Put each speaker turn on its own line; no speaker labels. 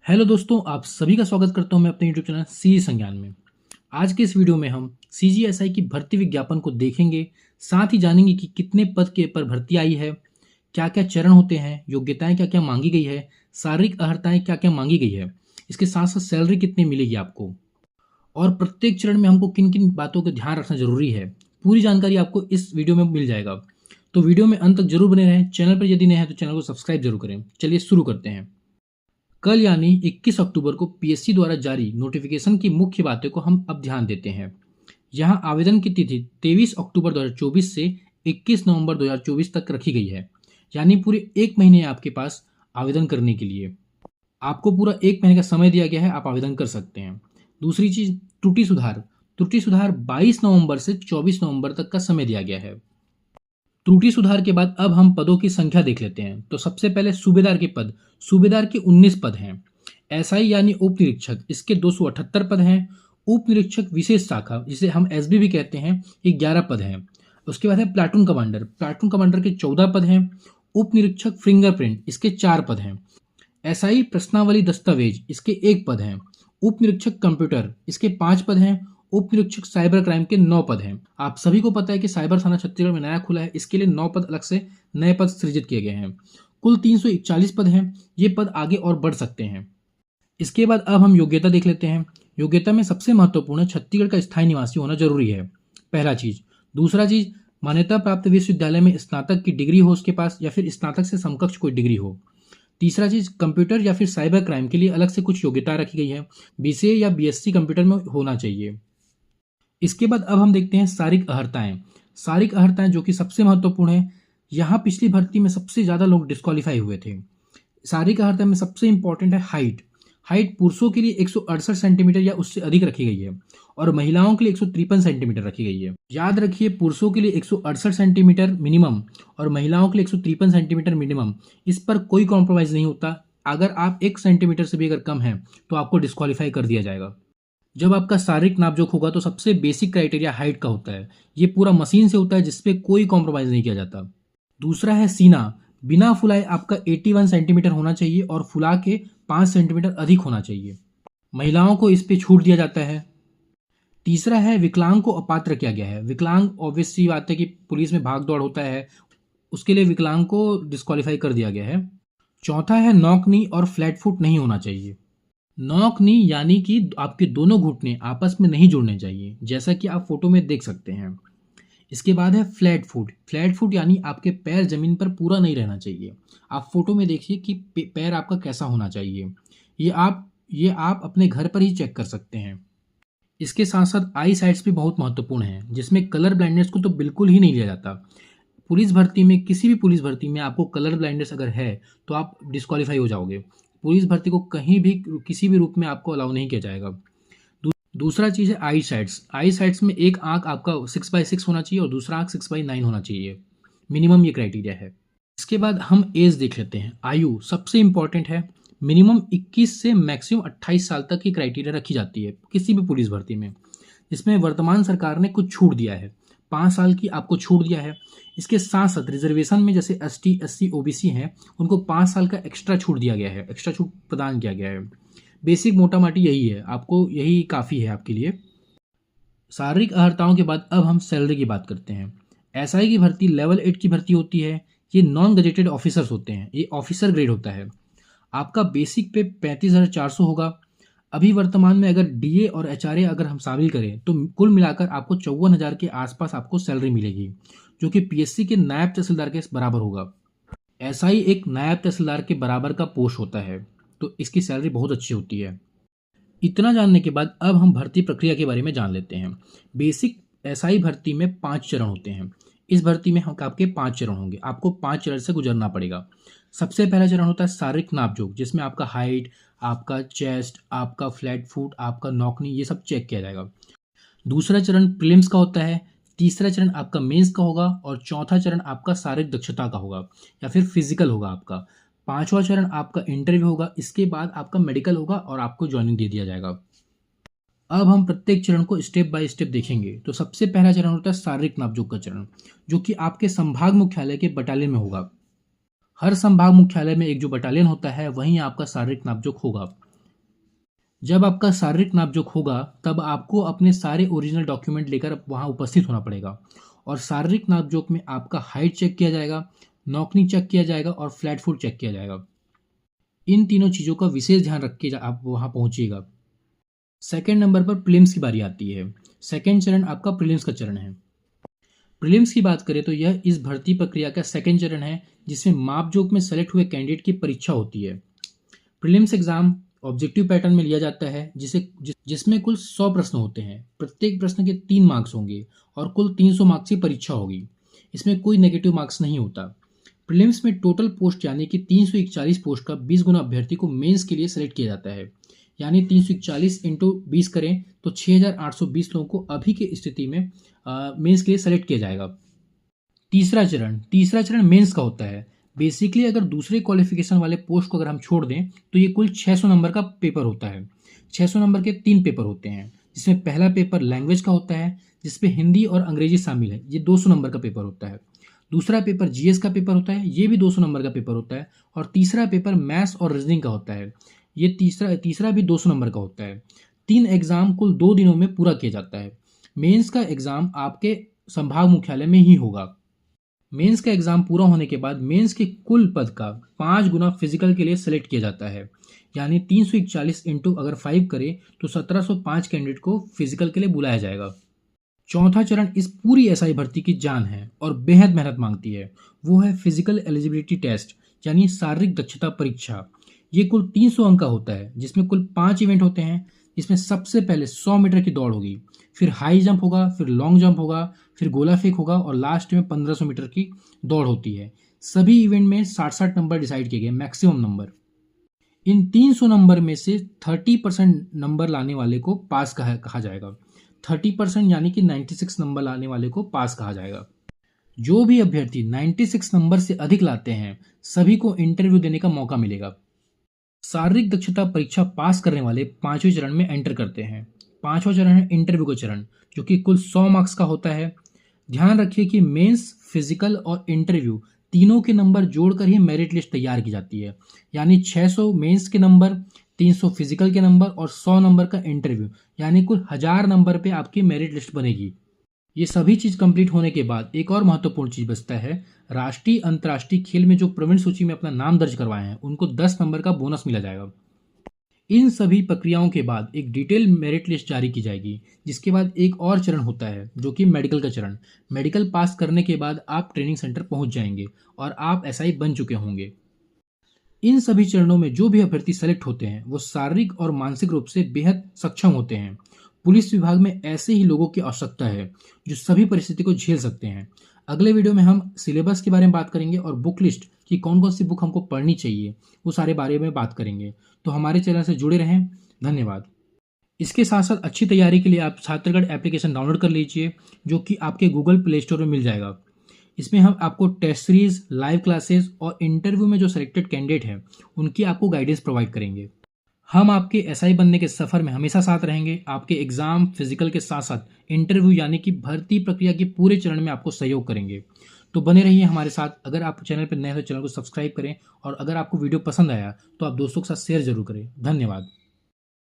Hello दोस्तों, आप सभी का स्वागत करता हूं मैं अपने यूट्यूब चैनल सी संज्ञान में। आज के इस वीडियो में हम सीजीएसआई की भर्ती विज्ञापन को देखेंगे, साथ ही जानेंगे कि कितने पद के पर भर्ती आई है, क्या क्या चरण होते हैं, योग्यताएं क्या क्या मांगी गई है, शारीरिक अर्हताएं क्या क्या मांगी गई है, इसके साथ साथ सैलरी कितनी मिलेगी आपको और प्रत्येक चरण में हमको किन किन बातों का ध्यान रखना जरूरी है। पूरी जानकारी आपको इस वीडियो में मिल जाएगा, तो वीडियो में अंत तक जरूर बने रहें। चैनल पर यदि नए हैं तो चैनल को सब्सक्राइब जरूर करें। चलिए शुरू करते हैं। कल यानी 21 अक्टूबर को पीएससी द्वारा जारी नोटिफिकेशन की मुख्य बातें को हम अब ध्यान देते हैं। यहां आवेदन की तिथि 23 अक्टूबर 2024 से 21 नवंबर 2024 तक रखी गई है, यानी पूरे एक महीने आपके पास आवेदन करने के लिए। आपको पूरा एक महीने का समय दिया गया है, आप आवेदन कर सकते हैं। दूसरी चीज, त्रुटि सुधार 22 नवंबर से 24 नवंबर तक का समय दिया गया है। त्रुटि सुधार के बाद अब हम पदों की संख्या देख लेते हैं। तो सबसे पहले सूबेदार के पद, सूबेदार के 19 पद हैं। एसआई यानी उप निरीक्षक, इसके 278 पद हैं। उप निरीक्षक विशेष शाखा, जिसे हम एसबी भी कहते हैं, ये 11 पद हैं। उसके बाद है प्लाटून कमांडर, प्लाटून कमांडर के 14 पद हैं। उप निरीक्षक फिंगरप्रिंट, इसके 4 पद हैं। एसआई प्रश्नावली दस्तावेज, इसके 1 पद हैं। उप निरीक्षक कंप्यूटर, इसके 5 पद हैं। उप निरीक्षक साइबर क्राइम के 9 पद हैं। आप सभी को पता है कि साइबर थाना छत्तीसगढ़ में नया खुला है, इसके लिए 9 पद अलग से नए पद सृजित किए गए हैं। कुल 341 पद हैं। ये पद आगे और बढ़ सकते हैं। इसके बाद अब हम योग्यता देख लेते हैं। योग्यता में सबसे महत्वपूर्ण है छत्तीसगढ़ का स्थायी निवासी होना जरूरी है, पहला चीज। दूसरा चीज, मान्यता प्राप्त विश्वविद्यालय में स्नातक की डिग्री हो उसके पास, या फिर स्नातक से समकक्ष कोई डिग्री हो। तीसरा चीज, कंप्यूटर या फिर साइबर क्राइम के लिए अलग से कुछ योग्यता रखी गई है, बीसीए या बीएससी कंप्यूटर में होना चाहिए। इसके बाद अब हम देखते हैं शारीरिक अर्हताएं। शारीरिक अर्हताएं जो कि सबसे महत्वपूर्ण है। यहाँ पिछली भर्ती में सबसे ज्यादा लोग डिस्क्वालीफाई हुए थे। शारीरिक अर्हता में सबसे इंपॉर्टेंट है हाइट। हाइट पुरुषों के लिए 168 सेंटीमीटर या उससे अधिक रखी गई है, और महिलाओं के लिए 153 सेंटीमीटर रखी गई है। याद रखिए, पुरुषों के लिए 168 सेंटीमीटर मिनिमम और महिलाओं के लिए 153 सेंटीमीटर मिनिमम। इस पर कोई कॉम्प्रोमाइज नहीं होता। अगर आप 1 सेंटीमीटर से भी अगर कम है तो आपको डिस्क्वालीफाई कर दिया जाएगा। जब आपका शारीरिक नापजोख होगा तो सबसे बेसिक क्राइटेरिया हाइट का होता है। ये पूरा मशीन से होता है, जिसपे कोई कॉम्प्रोमाइज नहीं किया जाता। दूसरा है सीना। बिना फुलाए आपका 81 सेंटीमीटर होना चाहिए और फुला के 5 सेंटीमीटर अधिक होना चाहिए। महिलाओं को इस पे छूट दिया जाता है। तीसरा है विकलांग को अपात्र किया गया है। विकलांग ऑब्वियसली बात है कि पुलिस में भाग दौड़ होता है, उसके लिए विकलांग को डिस्क्वालीफाई कर दिया गया है। चौथा है नॉक नी और फ्लैट फुट नहीं होना चाहिए। नॉक नी यानी कि आपके दोनों घुटने आपस में नहीं जुड़ने चाहिए, जैसा कि आप फोटो में देख सकते हैं। इसके बाद है फ्लैट फुट। फ्लैट फुट यानी आपके पैर जमीन पर पूरा नहीं रहना चाहिए। आप फोटो में देखिए कि पैर आपका कैसा होना चाहिए। ये आप अपने घर पर ही चेक कर सकते हैं। इसके साथ साथ आई साइट्स भी बहुत महत्वपूर्ण हैं, जिसमें कलर ब्लाइंडनेस को तो बिल्कुल ही नहीं लिया जाता। पुलिस भर्ती में, किसी भी पुलिस भर्ती में आपको कलर ब्लाइंडनेस अगर है तो आप डिस्क्वालीफाई हो जाओगे। पुलिस भर्ती को कहीं भी किसी भी रूप में आपको अलाउ नहीं किया जाएगा। दूसरा चीज़ है आई साइट्स। आई साइट्स में एक आंख आपका 6x6 होना चाहिए और दूसरा आंख 6x9 होना चाहिए। मिनिमम ये क्राइटेरिया है। इसके बाद हम एज देख लेते हैं। आयु सबसे इंपॉर्टेंट है। मिनिमम 21 से मैक्सिमम 28 साल तक की क्राइटेरिया रखी जाती है किसी भी पुलिस भर्ती में, जिसमें वर्तमान सरकार ने कुछ छूट दिया है। 5 साल की आपको छूट दिया है। इसके साथ साथ रिजर्वेशन में जैसे एसटी, एससी, ओबीसी हैं, उनको 5 साल का एक्स्ट्रा छूट दिया गया है, एक्स्ट्रा छूट प्रदान किया गया है। बेसिक मोटा माटी यही है, आपको यही काफ़ी है आपके लिए। शारीरिक अर्हताओं के बाद अब हम सैलरी की बात करते हैं। एसआई की भर्ती लेवल 8 की भर्ती होती है। ये नॉन गजेटेड ऑफिसर्स होते हैं, ये ऑफिसर ग्रेड होता है। आपका बेसिक पे 35,400 होगा। अभी वर्तमान में अगर डीए और एचआरए अगर हम शामिल करें तो कुल मिलाकर आपको 54,000 के आसपास आपको सैलरी मिलेगी, जो कि पीएससी के नायब तहसीलदार के बराबर होगा। एसआई एक नायब तहसीलदार के बराबर का पोस्ट होता है, तो इसकी सैलरी बहुत अच्छी होती है। इतना जानने के बाद अब हम भर्ती प्रक्रिया के बारे में जान लेते हैं। बेसिक एसआई भर्ती में 5 चरण होते हैं। इस भर्ती में हम आपके 5 चरण होंगे, आपको 5 चरण से गुजरना पड़ेगा। सबसे पहला चरण होता है शारीरिक नापजोख, जिसमें आपका हाइट, आपका चेस्ट, आपका फ्लैट फुट, आपका नॉकनी, ये सब चेक किया जाएगा। दूसरा चरण प्रीलिम्स का होता है। तीसरा चरण आपका मेंस का होगा और चौथा चरण आपका शारीरिक दक्षता का होगा या फिर फिजिकल होगा आपका। पांचवा चरण आपका इंटरव्यू होगा। इसके बाद आपका मेडिकल होगा और आपको ज्वाइनिंग दे दिया जाएगा। अब हम प्रत्येक चरण को स्टेप बाय स्टेप देखेंगे। तो सबसे पहला चरण होता है शारीरिक नापजोख का चरण, जो कि आपके संभाग मुख्यालय के बटालियन में होगा। हर संभाग मुख्यालय में एक जो बटालियन होता है, वहीं आपका शारीरिक नापजोख होगा। जब आपका शारीरिक नापजोख होगा तब आपको अपने सारे ओरिजिनल डॉक्यूमेंट लेकर वहाँ उपस्थित होना पड़ेगा और शारीरिक नापजोख में आपका हाइट चेक किया जाएगा, नौकनी चेक किया जाएगा और फ्लैट फुट चेक किया जाएगा। इन तीनों चीज़ों का विशेष ध्यान रख के आप वहाँ पहुँचिएगा। सेकंड नंबर पर प्रीलिम्स की बारी आती है। सेकंड चरण आपका प्रीलिम्स का चरण है। प्रीलिम्स की बात करें तो यह इस भर्ती प्रक्रिया का सेकंड चरण है जिसमें मापजोख में सेलेक्ट हुए कैंडिडेट की परीक्षा होती है। प्रीलिम्स एग्जाम ऑब्जेक्टिव पैटर्न में लिया जाता है जिसमें कुल 100 प्रश्न होते हैं। प्रत्येक प्रश्न के 3 मार्क्स होंगे और कुल 300 मार्क्स की परीक्षा होगी। इसमें कोई नेगेटिव मार्क्स नहीं होता। प्रीलिम्स में टोटल पोस्ट यानी कि 341 पोस्ट का 20 गुना अभ्यर्थी को मेंस के लिए सेलेक्ट किया जाता है। यानी 341 इंटू 20 करें तो 6820 लोगों को अभी की स्थिति में मेंस के लिए सेलेक्ट किया जाएगा। तीसरा चरण मेंस का होता है। बेसिकली अगर दूसरे क्वालिफिकेशन वाले पोस्ट को अगर हम छोड़ दें तो ये कुल 600 नंबर का पेपर होता है। 600 नंबर के 3 पेपर होते हैं जिसमें पहला पेपर लैंग्वेज का होता है जिसमें हिंदी और अंग्रेजी शामिल है, ये 200 नंबर का पेपर होता है। दूसरा पेपर जीएस का पेपर होता है, ये भी 200 नंबर का पेपर होता है। और तीसरा पेपर मैथ्स और रीजनिंग का होता है, ये तीसरा भी 200 नंबर का होता है। 3 एग्जाम कुल 2 दिनों में पूरा किया जाता है। मेंस का एग्जाम आपके संभाग मुख्यालय में ही होगा। मेंस का एग्जाम पूरा होने के बाद मेंस के कुल पद का 5 गुना फिजिकल के लिए सेलेक्ट किया जाता है। यानी 341 इंटू अगर 5 करें तो 1705 कैंडिडेट को फिजिकल के लिए बुलाया जाएगा। चौथा चरण इस पूरी एसआई भर्ती की जान है और बेहद मेहनत मांगती है, वो है फिजिकल एलिजिबिलिटी टेस्ट यानी शारीरिक दक्षता परीक्षा। ये कुल 300 अंक का होता है जिसमें कुल 5 इवेंट होते हैं। इसमें सबसे पहले 100 मीटर की दौड़ होगी, फिर हाई जंप होगा, फिर लॉन्ग जंप होगा, फिर गोला फेंक होगा और लास्ट में 1500 मीटर की दौड़ होती है। सभी इवेंट में 60-60 नंबर डिसाइड किए गए, मैक्सिमम नंबर। इन 300 नंबर में से 30% नंबर लाने वाले को पास कहा जाएगा। 30% यानी कि 96 नंबर लाने वाले को पास कहा जाएगा। जो भी अभ्यर्थी 96 नंबर से अधिक लाते हैं सभी को इंटरव्यू देने का मौका मिलेगा। शारीरिक दक्षता परीक्षा पास करने वाले 5वें चरण में एंटर करते हैं। 5वां चरण है इंटरव्यू का चरण जो कि कुल 100 मार्क्स का होता है। ध्यान रखिए कि मेंस, फिजिकल और इंटरव्यू तीनों के नंबर जोड़कर ही मेरिट लिस्ट तैयार की जाती है। यानी 600 मेंस के नंबर, 300 फिजिकल के नंबर और 100 नंबर का इंटरव्यू, यानी कुल 1000 नंबर पे आपकी मेरिट लिस्ट बनेगी। ये सभी चीज कंप्लीट होने के बाद एक और महत्वपूर्ण चीज बचता है। राष्ट्रीय अंतर्राष्ट्रीय खेल में जो प्रवीण सूची में अपना नाम दर्ज करवाए हैं उनको 10 नंबर का बोनस मिला जाएगा। इन सभी प्रक्रियाओं के बाद एक डिटेल मेरिट लिस्ट जारी की जाएगी जिसके बाद एक और चरण होता है जो कि मेडिकल का चरण। मेडिकल पास करने के बाद आप ट्रेनिंग सेंटर पहुंच जाएंगे और आप एसआई बन चुके होंगे। इन सभी चरणों में जो भी अभ्यर्थी सेलेक्ट होते हैं वो शारीरिक और मानसिक रूप से बेहद सक्षम होते हैं। पुलिस विभाग में ऐसे ही लोगों की आवश्यकता है जो सभी परिस्थिति को झेल सकते हैं। अगले वीडियो में हम सिलेबस के बारे में बात करेंगे और बुक लिस्ट कि कौन कौन सी बुक हमको पढ़नी चाहिए, वो सारे बारे में बात करेंगे। तो हमारे चैनल से जुड़े रहें। धन्यवाद। इसके साथ साथ अच्छी तैयारी के लिए आप छात्रगढ़ एप्लीकेशन डाउनलोड कर लीजिए जो कि आपके गूगल प्ले स्टोर में मिल जाएगा। इसमें हम आपको टेस्ट सीरीज, लाइव क्लासेस और इंटरव्यू में जो सिलेक्टेड कैंडिडेट हैं उनकी आपको गाइडेंस प्रोवाइड करेंगे। हम आपके एसआई बनने के सफ़र में हमेशा साथ रहेंगे। आपके एग्जाम, फिजिकल के साथ साथ इंटरव्यू यानी कि भर्ती प्रक्रिया के पूरे चरण में आपको सहयोग करेंगे। तो बने रहिए हमारे साथ। अगर आप चैनल पर नए हो तो चैनल को सब्सक्राइब करें और अगर आपको वीडियो पसंद आया तो आप दोस्तों के साथ शेयर जरूर करें। धन्यवाद।